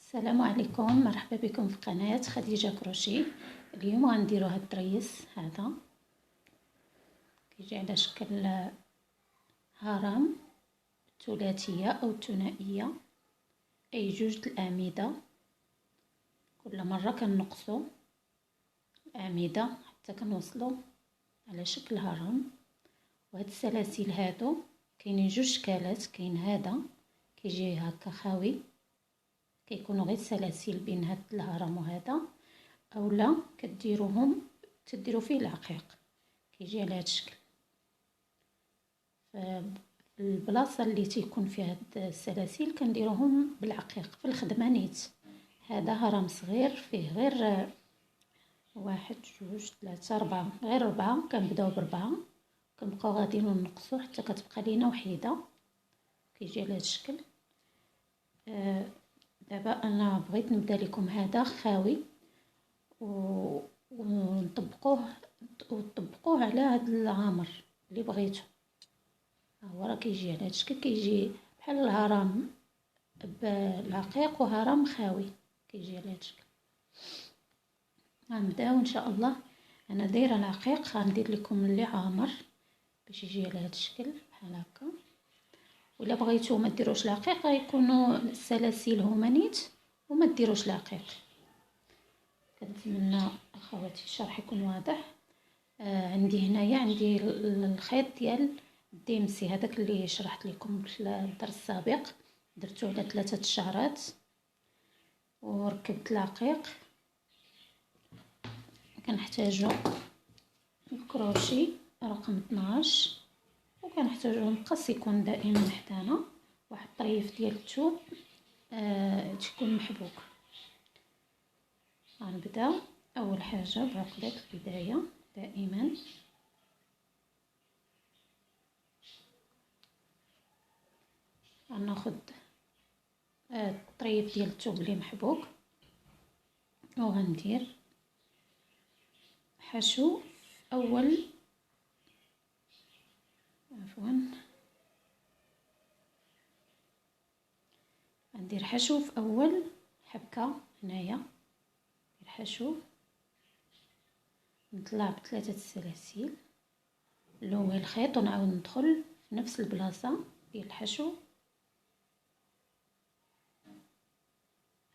السلام عليكم، مرحبا بكم في قناة خديجة كروشي. اليوم غنديرو هاد الدريس هذا كيجي على شكل هرم ثلاثية او ثنائية، اي جوج الاعمدة. كل مرة كنقصو الاعمدة حتى كنوصلو على شكل هرم. وهاد السلاسل هادو كاينين جوج شكالات، كاين هذا كيجي هكا خاوي، كيكونوا غير سلاسل بين هاد الهرم وهذا، اولا تديروا فيه العقيق كيجي على هاد الشكل. البلاصه اللي تيكون فيها هاد السلاسل كنديروهم بالعقيق في الخدمه نيت. هذا هرم صغير فيه غير واحد جوج ثلاثة ربعة، غير ربعة، كنبداو بربعة كنبقاو غاديين ونقصو حتى كتبقى لينا وحيده كيجي على هاد الشكل. دابا انا بغيت نبدا لكم هذا خاوي ونطبقوه على هذا العامر اللي بغيتو. هو راه كيجي على هذا الشكل، كيجي بحال الهرم بالعقيق وهرم خاوي كيجي على هذا الشكل. غنبداو ان شاء الله. انا دايره العقيق، غندير لكم اللي عامر باش يجي على هذا الشكل بحال هكا. ولا بغيتو ما ديروش العقيق غيكونوا السلاسل هما نيت وما ديروش العقيق. كنتمنى اخواتي الشرح يكون واضح. عندي هنايا الخيط ديال الديمسي، هذاك اللي شرحت لكم في الدرس السابق، درتو على 3 شعرات وركبت العقيق. كنحتاجو الكروشي رقم 12، وكنحتاجو مقص يكون دائما حدانا، واحد الطريف ديال الثوب تكون محبوك. غنبدا اول حاجه بعقده البدايه. دائما غناخد الطريف ديال الثوب اللي محبوك وغندير حشو في اول غندير حشو في اول حبكه. هنايا ندير حشو، نطلع بثلاثه السلاسل، نلوي الخيط ونعاود ندخل في نفس البلاصه ديال الحشو.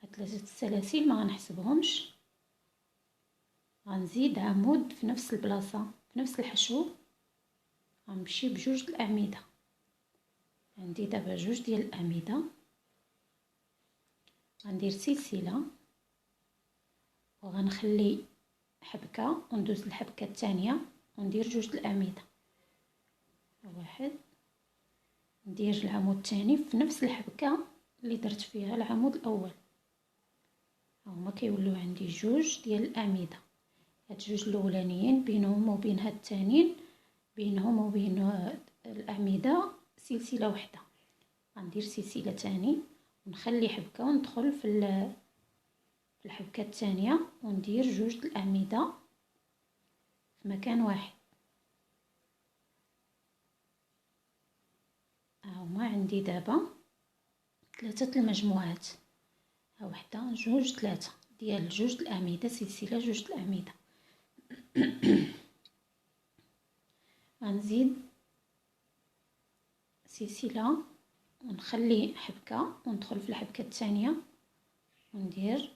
هاد 3 السلاسل ما غنحسبهمش، غنزيد عمود في نفس البلاصه في نفس الحشو، غنمشي بجوج الاعمده. عندي دابا جوج ديال الاعمده، غندير سلسله وغنخلي حبكه وندوز الحبكه الثانيه وندير جوج الاعمده. واحد، ندير العمود الثاني في نفس الحبكه اللي درت فيها العمود الاول. هما كيوليو عندي جوج ديال الاعمده. هاد جوج الاولانيين بينهم وبين هاد الثانيين، بينهم وبين الاعمده سلسله واحده. غندير سلسله ثاني ونخلي حبكه وندخل في الحبكه الثانيه وندير جوج الاعمده في مكان واحد. هما عندي دابا 3 المجموعات، ها وحده جوج 3 ديال جوج الاعمده سلسله جوج الاعمده. غنزيد سلسله ونخلي حبكه وندخل في الحبكه الثانيه وندير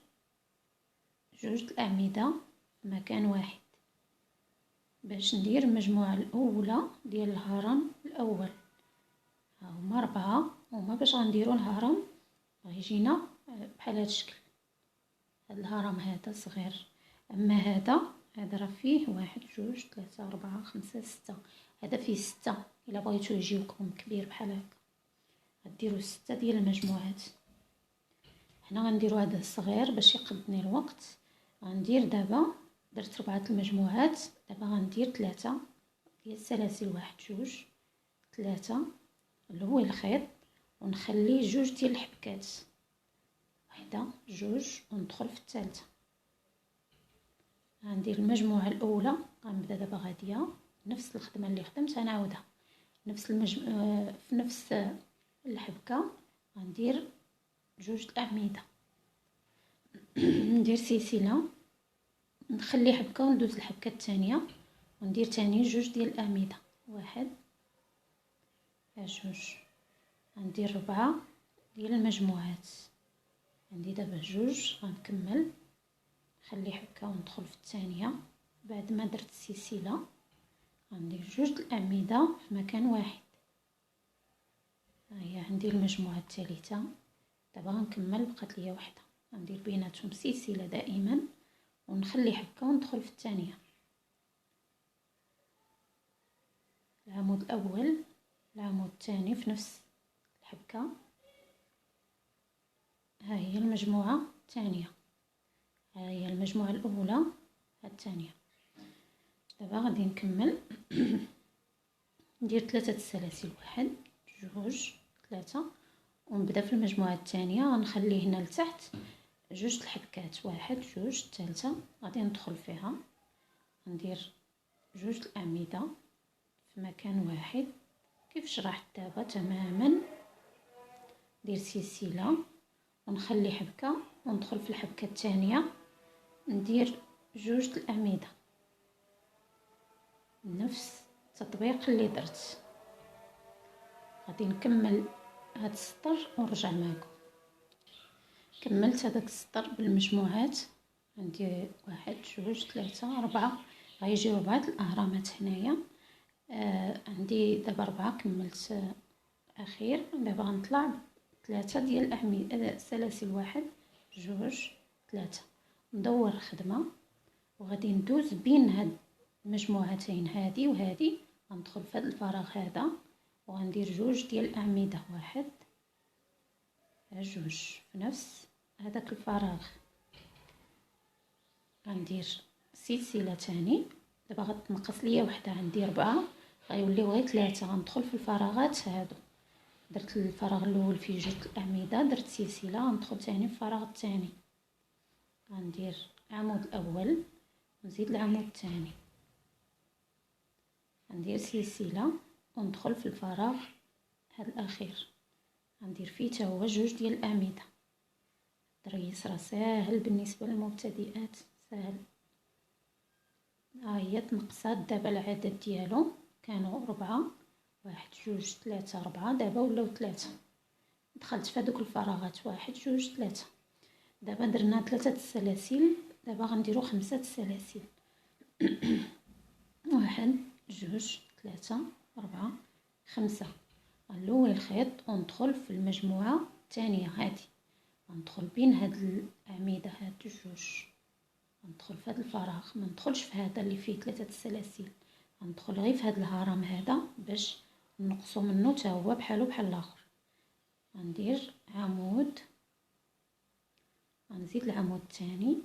جوج الاعمده في مكان واحد باش ندير المجموعه الاولى ديال الهرم الاول. ها هما 4، هما باش غنديروا الهرم غيجينا بحال هذا الشكل. هذا الهرم هذا صغير، اما هذا راه فيه 1 2 3 4 5 6، هذا فيه 6. الا بغيتو يجيوكم كبير بحال هكا غديروا 6 ديال المجموعات. حنا غنديروا هذا الصغير باش يقدني الوقت. غندير دابا درت 4 المجموعات، دابا غندير 3 ديال السلاسل، 1 2 3، نلوي الخيط ونخلي جوج ديال الحبكات، 1 2 وندخل في الثالثه. غندير المجموعه الاولى، غنبدا دابا غاديه نفس الخدمه اللي خدمت غنعاودها نفس في نفس الحبكه. غندير جوج الاعمده ندير سلسله، نخلي حبكه وندوز الحبكه الثانيه، وندير تاني جوج ديال الاعمده، واحد جوج، غندير 4 ديال المجموعات. عندي دابا جوج، غنكمل نخلي حبكه وندخل في الثانيه. بعد ما درت السلسله غندير جوج الاعمده في مكان واحد. ها هي عندي المجموعه الثالثه. دابا غنكمل، بقات ليا وحده، غندير بيناتهم سلسله دائما ونخلي حبكه وندخل في الثانيه. العمود الاول، العمود الثاني في نفس الحبكه. ها هي المجموعه الثانيه، ها هي المجموعه الاولى، ها الثانيه. دابا غادي نكمل ندير 3 السلاسل، واحد جوج 3، ونبدا في المجموعه الثانيه. غنخلي هنا لتحت جوج الحبكات، واحد جوج، الثالثه غادي ندخل فيها، ندير جوج الاعمده في مكان واحد كيف شرحت دابا تماما. ندير سلسله ونخلي حبكه وندخل في الحبكه الثانيه، ندير جوج الاعمده نفس التطبيق اللي درت. غادي نكمل هاد السطر ونرجع معكم. كملت هذاك السطر بالمجموعات، عندي واحد جوج 3 4، غيجيو 4 الاهرامات هنايا. عندي دابا 4، كملت اخير. دابا غنطلع 3 ديال الاعمده سلاسل، واحد جوج 3، ندور الخدمه وغادي ندوز بين هاد المجموعتين، هادي وهادي. غندخل في هذا الفراغ هذا وغندير جوج ديال الاعمده، واحد جوج في نفس هذاك الفراغ. غندير سلسله تاني. دابا غتنقص ليا وحده، عندي 4، غيوليو غير 3. غندخل في الفراغات هادو. درت الفراغ الاول فيه جوج الاعمده، درت سلسله، غندخل تاني في الفراغ الثاني. غندير العمود الاول نزيد العمود الثاني، غندير سلسله وندخل في الفراغ هذا الاخير. غندير فيه حتى هو جوج ديال الاعمده. الدريس راه ساهل بالنسبه للمبتدئات، ساهل. ها هي تنقصات دابا العدد ديالو، كانوا 4، واحد جوج 3 4، دابا ولاو 3. دخلت في هذوك الفراغات، واحد جوج 3. دابا درنا 3 السلاسل، دابا غنديرو 5 السلاسل. واحد جوج 3 4 5. غنلوي الخيط وندخل في المجموعه الثانيه هذه. غندخل بين هاد الاعمده هاد جوج، غندخل في هذا الفراغ، ما ندخلش في هذا اللي فيه 3 السلاسل. غندخل غير في هذا الهرم هذا باش نقصوا منه حتى هو بحالو بحال الاخر. غندير عمود، غنزيد العمود الثاني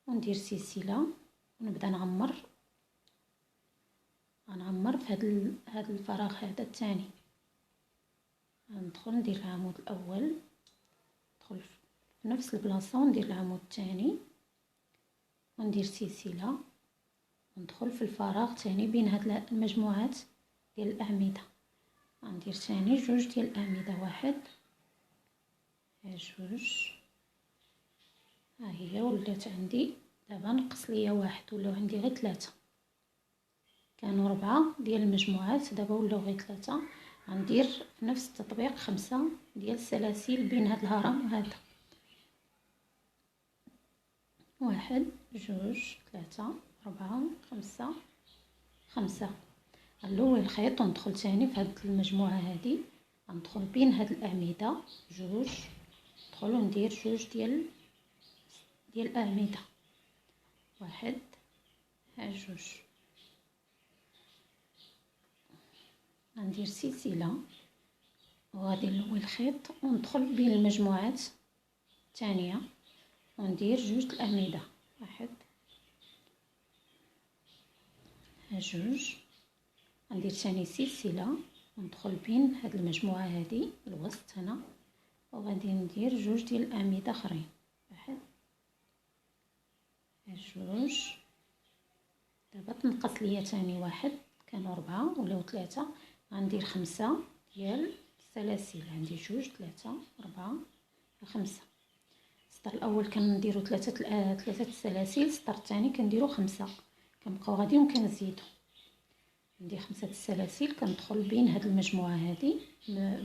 وندير سلسله ونبدا غنعمر في هذا الفراغ هذا الثاني. غندخل ندير العمود الاول، ندخل في نفس البلاصه وندير العمود الثاني وندير سلسله وندخل في الفراغ ثاني بين هاد المجموعات ديال الاعمده. غندير ثاني جوج ديال الاعمده، واحد جوج. ها هي ولات عندي دابا نقص ليا واحد، ولاو عندي غير 3. كانوا 4 ديال المجموعات، دابا ولاو غير 3. غندير في نفس التطبيق 5 ديال السلاسل بين هاد الهرم وهذا، واحد جوج 3 4 5 5. غنلوي الخيط وندخل تاني في هاد المجموعه هادي. غندخل بين هاد الاعمده جوج، ندخل وندير جوج ديال الاعمده، واحد جوج. غندير سلسله وغادي نلوي الخيط وندخل بين المجموعات الثانيه وندير جوج الاعمده، واحد جوج. غندير ثاني سلسله وندخل بين هاد المجموعه هادي الوسط هنا، وغادي ندير جوج ديال الاعمده اخرين، واحد جوج. دابا تنقص ليا ثاني واحد، كانوا 4 ولاو 3. غندير 5 ديال السلاسل، عندي جوج 3 4 5. السطر الاول كنديرو ثلاثه السلاسل، السطر الثاني كنديرو 5، كنبقاو غاديين وكنزيدو. عندي 5 السلاسل، كندخل بين هاد المجموعه هادي،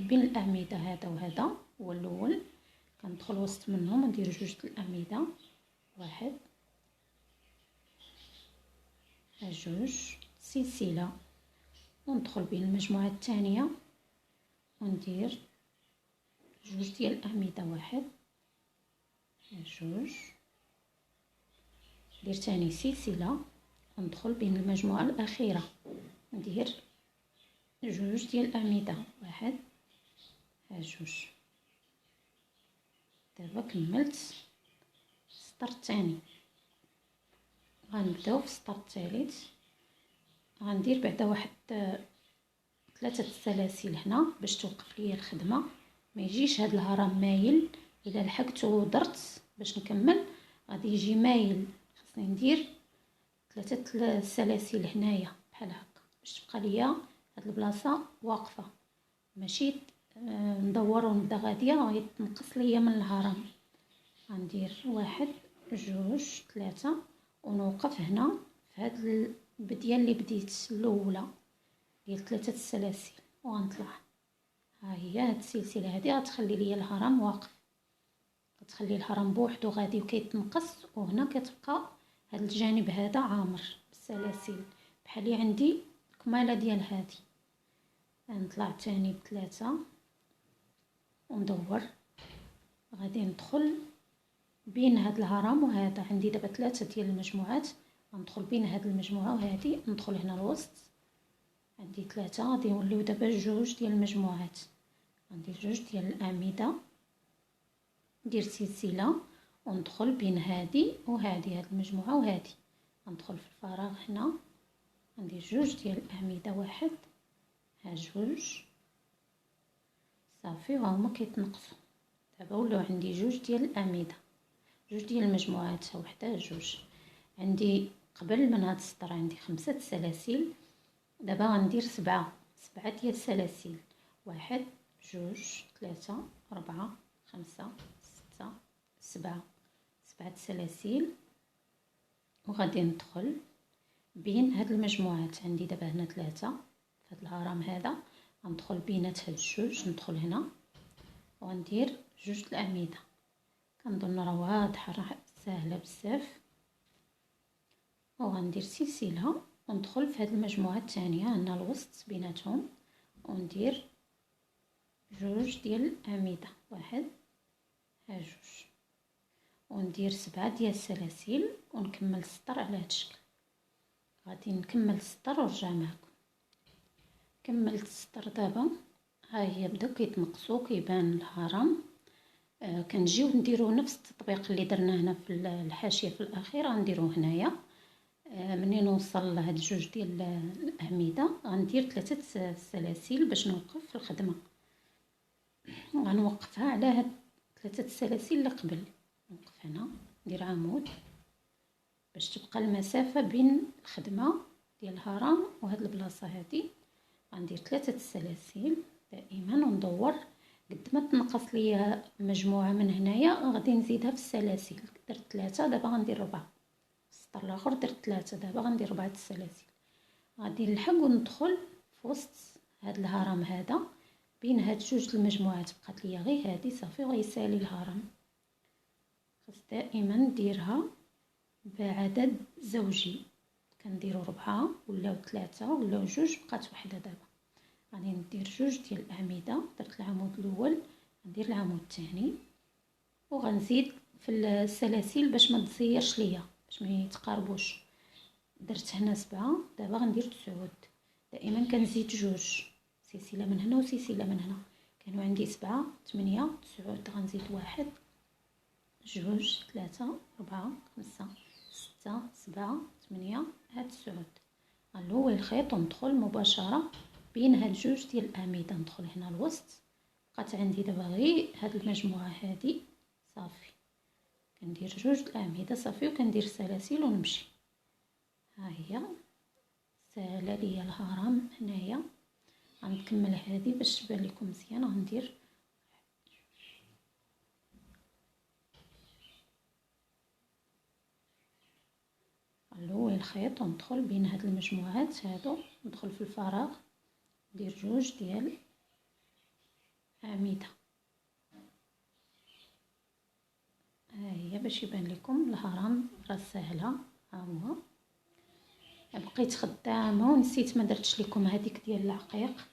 بين الاعمده هذا وهذا هو الاول، كندخل وسط منهم وندير 2 الاعمده، 1 2 سلسله، وندخل بين المجموعه الثانيه وندير 2 ديال الاعمده، 1 2، ندير ثاني سلسله وندخل بين المجموعه الاخيره، ندير 2 ديال الاعمده، 1 2. دابا كملت السطر الثاني. غنبداو في السطر الثالث، غندير بعدا واحد 3 السلاسل هنا باش توقف ليا الخدمه، ما يجيش هذا الهرم مايل. الا لحقت ودرت باش نكمل غادي يجي مايل، خصني ندير 3 السلاسل هنايا بحال هكا باش تبقى ليا هاد البلاصه واقفه، ماشي ندور ونبدا غاديه غيتنقص ليا من الهرم. غندير 1 2 3 ونوقف هنا في هاد البديه اللي بديت الاولى ديال 3 السلاسل، وغنطلع. ها هي هاد السلسله هادي غتخلي ليا الهرم واقف، غتخلي الهرم بوحدو غادي وكيتنقص، وهنا كتبقى هاد الجانب هذا عامر بالسلاسل بحال اللي عندي كماله ديال هادي. نطلع تاني ب3 وندور، غادي ندخل بين هاد الهرم وهذا. عندي دابا 3 ديال المجموعات، غندخل بين هاد المجموعه وهادي، ندخل هنا الوسط. عندي 3 غادي يوليو دابا 2 ديال المجموعات، غندير 2 ديال الاعمده، ندير سلسله وندخل بين هادي وهادي، هاد المجموعه وهادي، غندخل في الفراغ هنا، غندير 2 ديال الاعمده، 1 2 صافي. وهما كيتنقصوا دابا ولاو عندي 2 ديال الاعمده، 2 ديال المجموعات، وحده 2. عندي قبل من هاد السطر عندي 5 سلاسل، دابا غندير 7 ديال السلاسل، 1 2 3 4 5 6 7 السلاسل، وغادي ندخل بين هاد المجموعات. عندي دابا هنا 3 في هاد الهرم هذا، غندخل بينات هاد 2، ندخل هنا وغندير 2 الاعمده. كنظن راه واضحه، راه سهله بزاف. وغندير سلسله وندخل في هاد المجموعه الثانيه هنا الوسط بيناتهم، وندير 2 ديال الاعمده، 1 2، وندير 7 ديال السلاسل ونكمل السطر على هاد الشكل. غادي نكمل السطر ونرجع معكم. كملت السطر دابا، ها هي بداو كيتنقصوا كيبان الهرم. كنجيو نديرو نفس التطبيق اللي درنا هنا في الحاشيه في الاخير، غنديرو هنايا. منين نوصل لهاد 2 ديال الاعمده غندير 3 السلاسل باش نوقف في الخدمه. غنوقفها على هاد 3 السلاسل اللي قبل، نوقف هنا ندير عمود باش تبقى المسافه بين الخدمه ديال الهرم وهاد البلاصه هادي. غندير 3 السلاسل دائما وندور قد ما تنقص ليا مجموعه من هنايا غادي نزيدها في السلاسل. درت 3 دابا غندير 4، السطر الاخر درت 3 دابا غندير 4 السلاسل. غادي نلحق وندخل في وسط هاد الهرم هذا بين هاد 2 المجموعات، بقات ليا غير هادي صافي وغيسالي الهرم. خص دائما نديرها بعدد زوجي، كنديروا 4 ولا 3 ولا 2، بقات وحده. دابا غادي ندير 2 ديال الاعمده، درت العمود الاول ندير العمود الثاني، وغنزيد في السلاسل باش ما تزيرش ليا، باش ما يتقاربوش. درت هنا 7، دابا غندير 9. دائما كنزيد 2 سلسله من هنا وسلسله من هنا. كانوا عندي 7 8 9، غنزيد 1 2 3 4 5 6 7 8 هاد 9. غنلوي الخيط وندخل مباشره بين هاد 2 ديال الاعمده، ندخل هنا الوسط. بقات عندي دابا غير هاد المجموعه هادي صافي، كندير 2 الاعمده صافي وكندير سلاسل ونمشي. ها هي ساهله ليا الهرم هنايا. غنكمل هذه باش تبان لكم مزيان. غندير الخيط وندخل بين هاد المجموعات هادو، ندخل في الفراغ، ندير جوج ديال اعمده. ها هي باش يبان لكم الهرم راه ساهله. ها هو بقيت خدامه ونسيت ما درتش لكم هذيك ديال العقيق،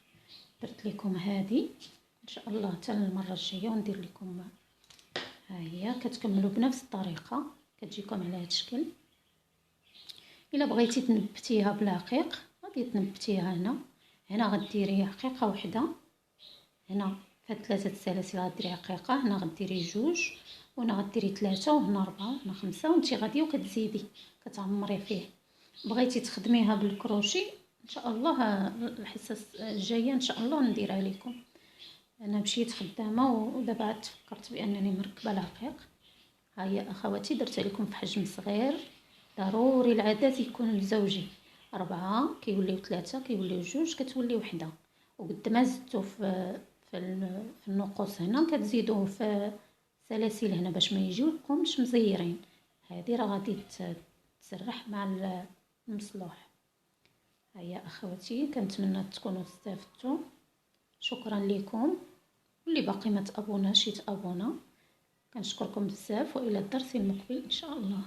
درت لكم هذه ان شاء الله حتى المره الجايه وندير لكم. ها هي كتكملوا بنفس الطريقه، كتجيكم على هذا الشكل. الا بغيتي تنبتيها بالعقيق غادي تنبتيها هنا غديري عقيقه وحده، هنا في هاد 3 السلاسل غديري عقيقه، هنا غديري جوج، وهنا غديري 3 وهنا 4 وهنا 5، وانتي غادي وكتزيدي كتعمري فيه. بغيتي تخدميها بالكروشي ان شاء الله الحصه الجايه ان شاء الله نديرها لكم. انا مشيت خدامه ودابا عاد تفكرت بانني مركبه العقيق. ها هي اخواتي درتها لكم في حجم صغير، ضروري العدد يكون لزوجي، 4 كيوليو 3 كيوليو جوج كتولي وحده، وقد ما زدتو في النقوص هنا كتزيدوه في سلاسل هنا باش ما يجيوكمش مزيرين. هذه راه غادي تسرح مع المصلوح. هيا اخواتي كنتمنى تكونوا استفدتوا، شكرا لكم، واللي باقي ما تابوناش يتابونا. كنشكركم بزاف، والى الدرس المقبل ان شاء الله.